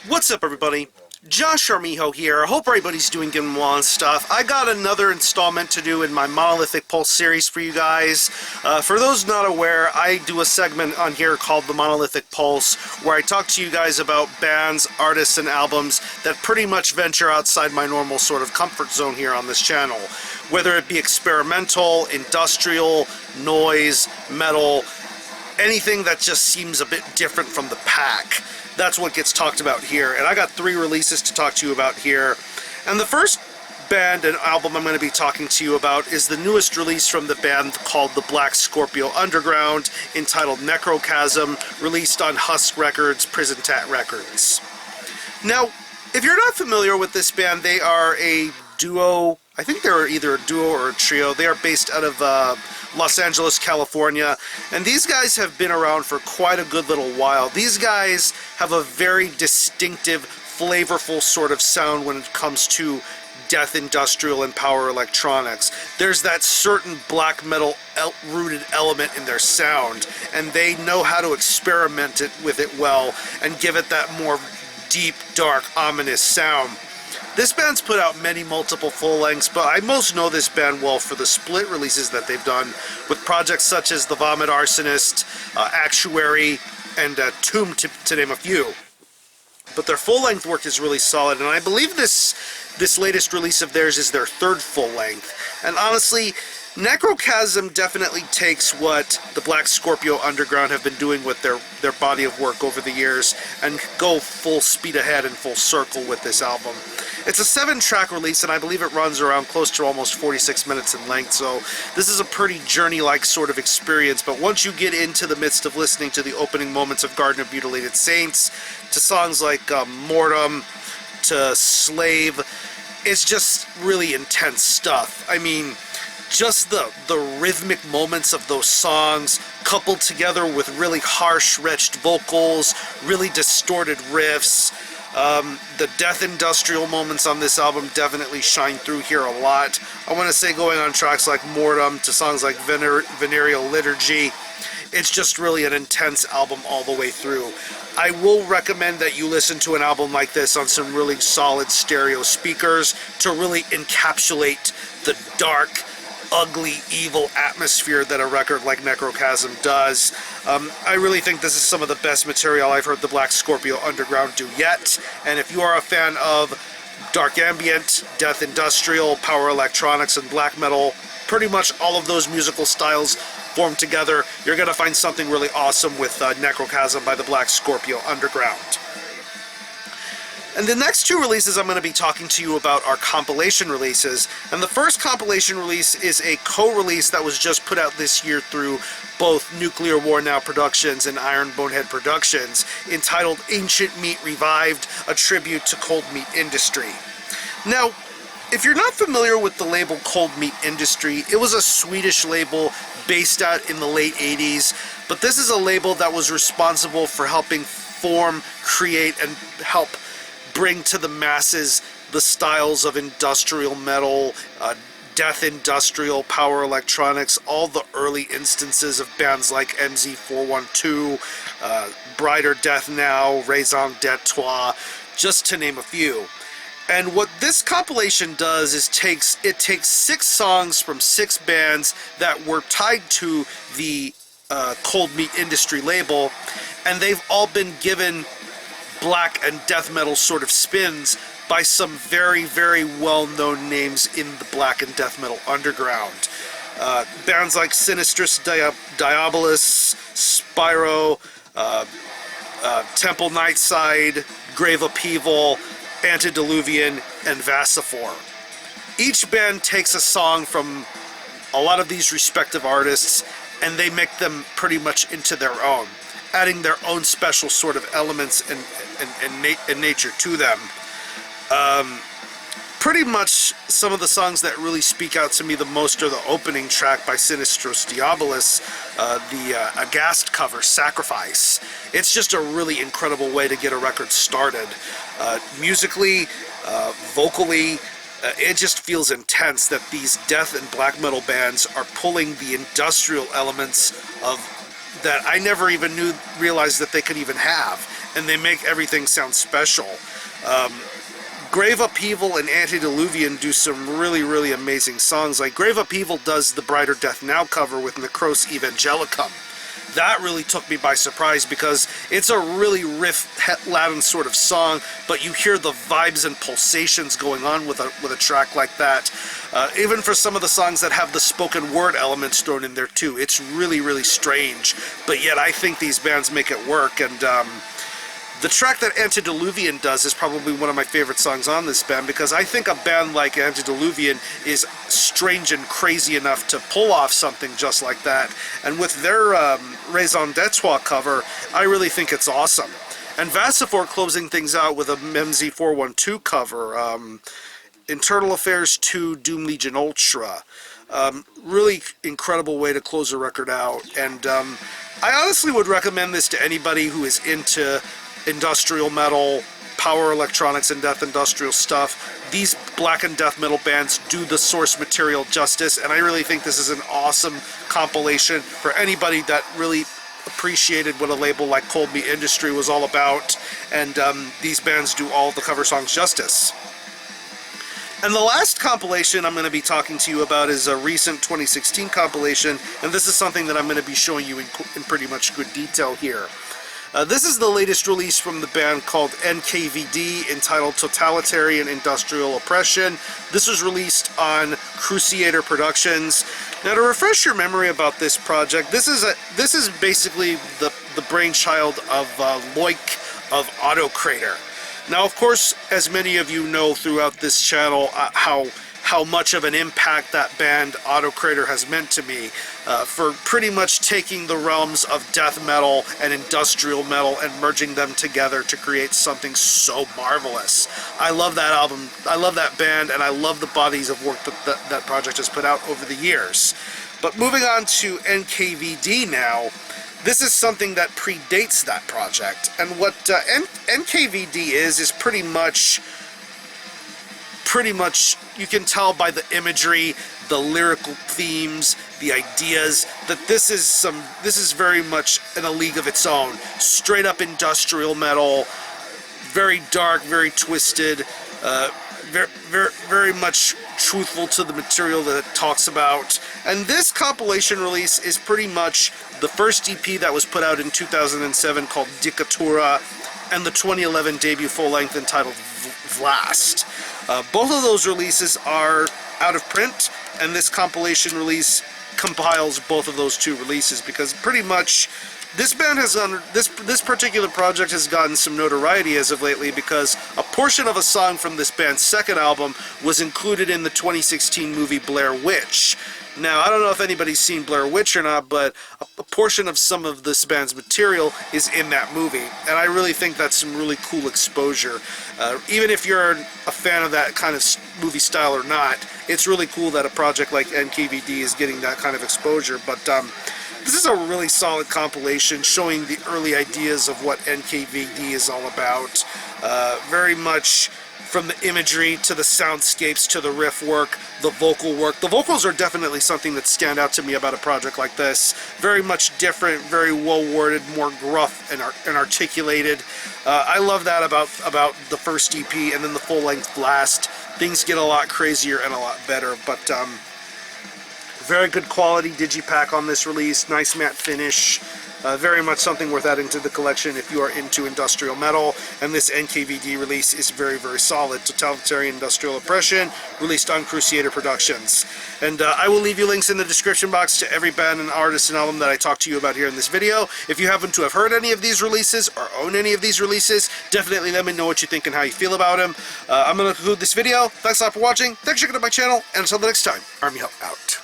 What's up, everybody? Josh Armijo here. I hope everybody's doing good and well and stuff. I got another installment to do in my Monolithic Pulse series for you guys. For those not aware, I do a segment on here called the Monolithic Pulse, where I talk to you guys about bands, artists, and albums that pretty much venture outside my normal sort of comfort zone here on this channel. Whether it be experimental, industrial, noise, metal, anything that just seems a bit different from the pack. That's what gets talked about here, and I got 3 releases to talk to you about here. And the first band and album I'm going to be talking to you about is the newest release from the band called the Black Scorpio Underground, entitled Necrochasm, released on Husk Records, Prison Tat Records. Now, if you're not familiar with this band, they are a duo. I think they're either a duo or a trio. They are based out of Los Angeles, California, and these guys have been around for quite a good little while. These guys have a very distinctive, flavorful sort of sound when it comes to death industrial and power electronics. There's that certain black metal rooted element in their sound, and they know how to experiment with it well and give it that more deep, dark, ominous sound. This band's put out many multiple full lengths, but I most know this band well for the split releases that they've done with projects such as The Vomit Arsonist, Actuary, and Tomb, to name a few. But their full length work is really solid, and I believe this latest release of theirs is their 3rd full length. And honestly, Necrochasm definitely takes what the Black Scorpio Underground have been doing with their body of work over the years and go full speed ahead and full circle with this album. It's a 7-track release, and I believe it runs around close to almost 46 minutes in length, so this is a pretty journey-like sort of experience. But once you get into the midst of listening to the opening moments of Garden of Mutilated Saints, to songs like Mortem, to Slave, it's just really intense stuff. I mean, just the rhythmic moments of those songs, coupled together with really harsh, wretched vocals, really distorted riffs. The death industrial moments on this album definitely shine through here a lot. I want to say going on tracks like Mortem to songs like Venereal Liturgy, it's just really an intense album all the way through. I will recommend that you listen to an album like this on some really solid stereo speakers to really encapsulate the dark, ugly, evil atmosphere that a record like Necrochasm does. I really think this is some of the best material I've heard the Black Scorpio Underground do yet, and if you are a fan of dark ambient, death industrial, power electronics, and black metal, pretty much all of those musical styles formed together, you're going to find something really awesome with Necrochasm by the Black Scorpio Underground. And the next 2 releases I'm going to be talking to you about are compilation releases. And the first compilation release is a co-release that was just put out this year through both Nuclear War Now Productions and Iron Bonehead Productions, entitled Ancient Meat Revived, a tribute to Cold Meat Industry. Now, if you're not familiar with the label Cold Meat Industry, it was a Swedish label based out in the late 80s, but this is a label that was responsible for helping form, create, and help bring to the masses the styles of industrial metal, death industrial, power electronics, all the early instances of bands like MZ412, Brighter Death Now, Raison d'Etre, just to name a few. And what this compilation does is takes 6 songs from 6 bands that were tied to the Cold Meat Industry label, and they've all been given black and death metal sort of spins by some very, very well-known names in the black and death metal underground. Bands like Sinistris Diabolus, Spyro, Temple Nightside, Grave Upheaval, Antediluvian, and Vassifor. Each band takes a song from a lot of these respective artists and they make them pretty much into their own, adding their own special sort of elements and nature to them. Pretty much some of the songs that really speak out to me the most are the opening track by Sinistros Diabolus, the Aghast cover, Sacrifice. It's just a really incredible way to get a record started. Musically, vocally, it just feels intense that these death and black metal bands are pulling the industrial elements of that I never even realized that they could even have, and they make everything sound special. Grave Upheaval and Antediluvian do some really, really amazing songs. Like Grave Upheaval does the Brighter Death Now cover with Necros Evangelicum. That really took me by surprise because it's a really riff-laden sort of song, but you hear the vibes and pulsations going on with a track like that. Even for some of the songs that have the spoken word elements thrown in there too, it's really, really strange. But yet I think these bands make it work, and the track that Antediluvian does is probably one of my favorite songs on this band, because I think a band like Antediluvian is strange and crazy enough to pull off something just like that. And with their Raison d'Etre cover, I really think it's awesome. And Vassifor closing things out with a Memzi 412 cover, Internal Affairs 2 Doom Legion Ultra. Really incredible way to close a record out. And I honestly would recommend this to anybody who is into industrial metal, power electronics, and death industrial stuff. These black and death metal bands do the source material justice, and I really think this is an awesome compilation for anybody that really appreciated what a label like Cold Meat Industry was all about, and these bands do all the cover songs justice. And the last compilation I'm going to be talking to you about is a recent 2016 compilation, and this is something that I'm going to be showing you in pretty much good detail here. This is the latest release from the band called N.K.V.D, entitled Totalitarian Industrial Oppression. This was released on Crusader Productions. Now, to refresh your memory about this project, this is basically the brainchild of Loic of Autokrator. Now, of course, as many of you know throughout this channel, how much of an impact that band Autokrator has meant to me, for pretty much taking the realms of death metal and industrial metal and merging them together to create something so marvelous. I love that album, I love that band, and I love the bodies of work that project has put out over the years. But moving on to N.K.V.D now, this is something that predates that project, and what N.K.V.D is pretty much, you can tell by the imagery, the lyrical themes, the ideas, that this is very much in a league of its own. Straight up industrial metal, very dark, very twisted, very much truthful to the material that it talks about. And this compilation release is pretty much the first EP that was put out in 2007 called Dicatura, and the 2011 debut full-length entitled Vlast. Both of those releases are out of print, and this compilation release compiles both of those two releases, because pretty much this band has this particular project has gotten some notoriety as of lately, because a portion of a song from this band's second album was included in the 2016 movie Blair Witch. Now, I don't know if anybody's seen Blair Witch or not, but a portion of some of this band's material is in that movie, and I really think that's some really cool exposure. Even if you're a fan of that kind of movie style or not, it's really cool that a project like N.K.V.D is getting that kind of exposure. But this is a really solid compilation showing the early ideas of what N.K.V.D is all about. Very much from the imagery to the soundscapes to the riff work, the vocal work. The vocals are definitely something that stand out to me about a project like this. Very much different, very well-worded, more gruff and articulated. I love that about the first EP, and then the full-length Blast. Things get a lot crazier and a lot better, but very good quality digipack on this release, nice matte finish. Very much something worth adding to the collection if you are into industrial metal, and this N.K.V.D release is very, very solid. Totalitarian Industrial Oppression, released on Crusader Productions. And I will leave you links in the description box to every band and artist and album that I talked to you about here in this video. If you happen to have heard any of these releases or own any of these releases, definitely let me know what you think and how you feel about them. I'm going to conclude this video. Thanks a lot for watching. Thanks for checking out my channel, and until the next time, Army Help out.